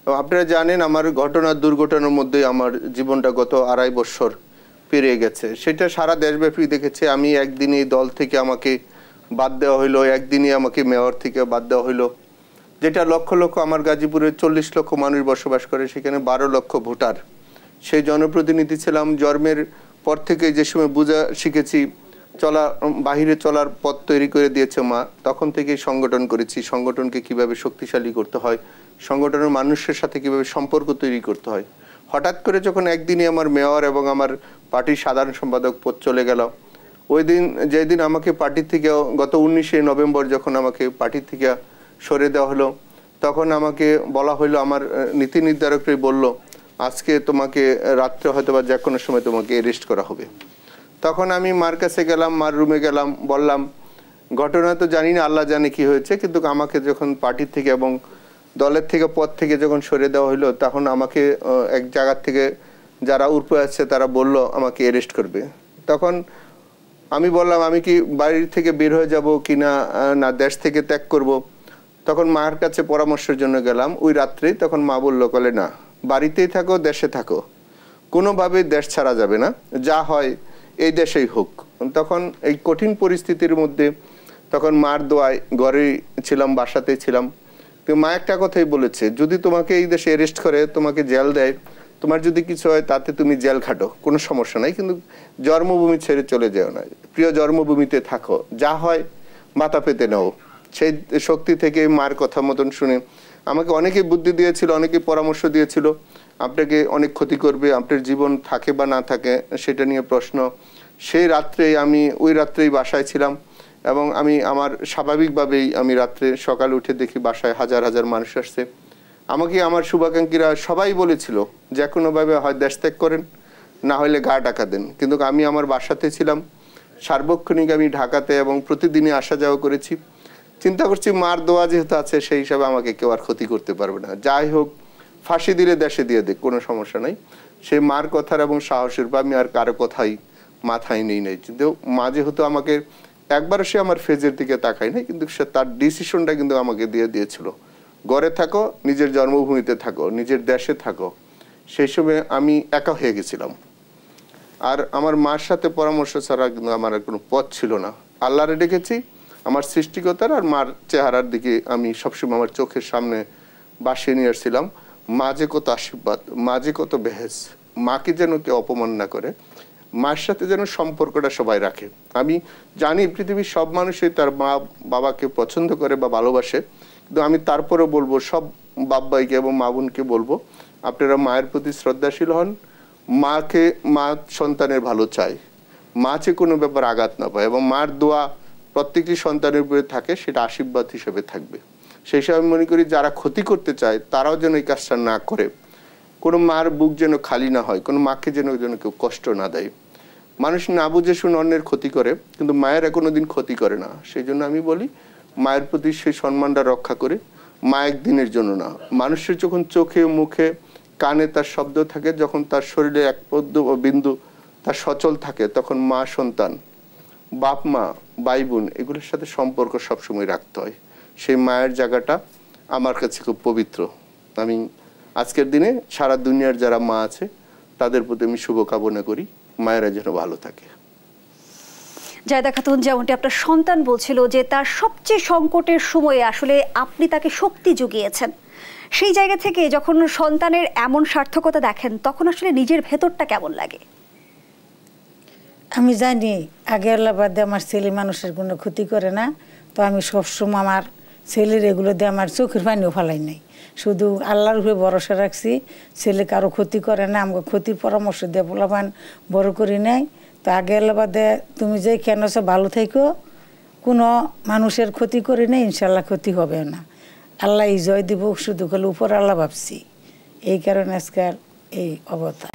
আপনারা জানেন আমার দুর্ঘটনার মধ্যে আমার জীবনটা গত 2.5 বছর পেরিয়ে গেছে। সেটা সারা দেশব্যাপী দেখেছে। আমি একদিনে দল থেকে আমাকে বাদ দেওয়া হইলো, একদিনে আমাকে মেয়র থেকে বাদ দেওয়া হইলো, যেটা লক্ষ লক্ষ, আমার গাজীপুরে 40 লক্ষ মানুষ বসবাস করে, সেখানে 12 লক্ষ ভোটার। সেই জনপ্রতিনিধি ছিলাম। জন্মের পর থেকে যে সময় বোঝা শিখেছি, বাহিরে চলার পথ তৈরি করে দিয়েছে মা, তখন থেকেই সংগঠন করেছি। সংগঠনকে কিভাবে শক্তিশালী করতে হয়, সংগঠনের মানুষের সাথে কিভাবে সম্পর্ক তৈরি করতে হয়। হঠাৎ করে যখন একদিনই আমার মেয়র এবং আমার পার্টির সাধারণ সম্পাদক পদ চলে গেল, ওই দিন যেদিন আমাকে পার্টি থেকে গত 19শে নভেম্বর যখন আমাকে পার্টি থেকে সরে দেওয়া হলো, তখন আমাকে বলা হলো, আমার নীতি নির্ধারকরাই বলল, আজকে তোমাকে রাত্রে হয়তো বা যে কোনো সময় তোমাকে অ্যারেস্ট করা হবে। তখন আমি মার কাছে গেলাম, মার রুমে গেলাম, বললাম ঘটনা তো জানি না, আল্লাহ জানে কি হয়েছে, কিন্তু আমাকে যখন পার্টি থেকে এবং দলের থেকে পদ থেকে যখন সরে দেওয়া হলো, তখন আমাকে এক জায়গার থেকে যারা উপরে আছে তারা বলল আমাকে অ্যারেস্ট করবে। তখন আমি বললাম আমি কি বাড়ির থেকে বের হয়ে যাব কি না, না দেশ থেকে ত্যাগ করব। তখন মার কাছে পরামর্শের জন্য গেলাম ওই রাত্রেই। তখন মা বললো, বলে না, বাড়িতেই থাকো, দেশে থাকো, কোনোভাবে দেশ ছাড়া যাবে না, যা হয় এই দেশেই হোক। তখন এই কঠিন পরিস্থিতির মধ্যে তখন মার দোয়ায় ঘরেই ছিলাম, বাসাতেই ছিলাম। কিন্তু মা একটা কথাই বলেছে, যদি তোমাকে এই দেশে অ্যারেস্ট করে, তোমাকে জেল দেয়, তোমার যদি কিছু হয় তাতে তুমি জেল খাটো, কোনো সমস্যা নাই, কিন্তু জন্মভূমি ছেড়ে চলে যেও না, প্রিয় জন্মভূমিতে থাকো, যা হয় মাথা পেতে নাও। সেই শক্তি থেকে মার কথা মতন শুনে আমাকে অনেকেই বুদ্ধি দিয়েছিল, অনেকেই পরামর্শ দিয়েছিল, আপনাকে অনেক ক্ষতি করবে, আপনার জীবন থাকে বা না থাকে সেটা নিয়ে প্রশ্ন। সেই রাত্রেই ওই রাত্রেই বাসায় ছিলাম এবং আমার স্বাভাবিকভাবেই আমি রাত্রে সকালে উঠে দেখি বাসায় হাজার হাজার মানুষ আসছে। আমাকে আমার শুভাকাঙ্ক্ষীরা সবাই বলেছিল যে কোনোভাবে হয় দেশ ত্যাগ করেন, না হলে গা টাকা দেন, কিন্তু আমি আমার বাসাতে ছিলাম সার্বক্ষণিক। আমি ঢাকাতে এবং প্রতিদিনই আসা যাওয়া করেছি। চিন্তা করছি মার দোয়া যেহেতু আছে, সেই হিসাবে আমাকে কেউ আর ক্ষতি করতে পারবে না, যাই হোক ফাঁসি দিলে দেশে দিয়ে দেখ, কোনো সমস্যা নাই। সেই মার কথার এবং সাহসের বা আমি আর কারো কথাই মাথায় নেই নাই। কিন্তু মা যেহেতু আমাকে একবারও সে আমার ফেজের দিকে তাকায় নাই, কিন্তু সে তার ডিসিশনটা কিন্তু আমাকে দিয়েছিল, ঘরে থাকো, নিজের জন্মভূমিতে থাকো, নিজের দেশে থাকো। সেই সময় আমি একা হয়ে গেছিলাম, আর আমার মার সাথে পরামর্শ ছাড়া কিন্তু আমার আর কোনো পথ ছিল না। আল্লাহরে ডেকেছি, আমার সৃষ্টিকতার আর মার চেহারার দিকে আমি সবসময় আমার চোখের সামনে বাসিয়ে নিয়ে আসছিলাম। মা যে কত আশীর্বাদ, মা যে কত বেহেস, মাকে যেন কেউ অপমান না করে, মার সাথে যেন সম্পর্কটা সবাই রাখে। আমি জানি পৃথিবীর সব মানুষই তার মা বাবাকে পছন্দ করে বা ভালোবাসে, কিন্তু আমি তারপরেও বলবো সব বাপ ভাইকে এবং মা বোনকে বলবো, আপনারা মায়ের প্রতি শ্রদ্ধাশীল হন। মা সন্তানের ভালো চায়, মা যে কোনো ব্যাপার আঘাত না পায়, এবং মার দোয়া প্রত্যেকটি সন্তানের উপরে থাকে, সেটা আশীর্বাদ হিসেবে থাকবে। সেই হিসাবে আমি মনে করি যারা ক্ষতি করতে চায় তারাও যেন এই কাজটা না করে, কোনো মার বুক যেন খালি না হয়, কোনো মাকে যেন কেউ কষ্ট না দেয়। মানুষ না বুঝে শুনে অন্যের ক্ষতি করে, কিন্তু মায়েরা কোনোদিন ক্ষতি করে না। সেই জন্য আমি বলি মায়ের প্রতি সেই সম্মানটা রক্ষা করে। মা একদিনের জন্য না, মানুষের যখন চোখে মুখে কানে তার শব্দ থাকে, যখন তার শরীরে এক বিন্দু তার সচল থাকে, তখন মা সন্তান, বাপ মা, ভাই বোন, এগুলোর সাথে সম্পর্ক সবসময় রাখতে হয়। সেই মায়ের জায়গাটা আমার কাছে খুব পবিত্র। আমি আজকের দিনে সারা দুনিয়ার যারা মা আছে তাদের প্রতি আমি শুভকামনা করি, মায়েরা যেন ভালো থাকে। জায়দা খাতুন, যেমনটি আপনার সন্তান বলছিল যে তার সবচেয়ে সংকটের সময়ে আসলে আপনি তাকে শক্তি জুগিয়েছেন, সেই জায়গা থেকে যখন সন্তানের এমন সার্থকতা দেখেন, তখন আসলে নিজের ভেতরটা কেমন লাগে? আমি জানি আগে আল্লাহ বাদে আমার ছেলে মানুষের কোনো ক্ষতি করে না, তো আমি সবসময় আমার ছেলের এগুলো দিয়ে আমার চোখের পানিও ফেলাই নাই, শুধু আল্লাহর উপরে ভরসা রাখছি। ছেলে কারো ক্ষতি করে না, আমাকে ক্ষতির পরামর্শ দিয়ে পোলাপান বড় করি নাই। তো আগে আল্লাহ বাদে তুমি যে কেন ভালো থেকো, কোনো মানুষের ক্ষতি করি নাই, ইনশাল্লাহ ক্ষতি হবে না। আল্লাহ জয় দিব, শুধু হলে উপর আল্লাহ ভাবছি, এই কারণে আজকাল এই অবস্থা।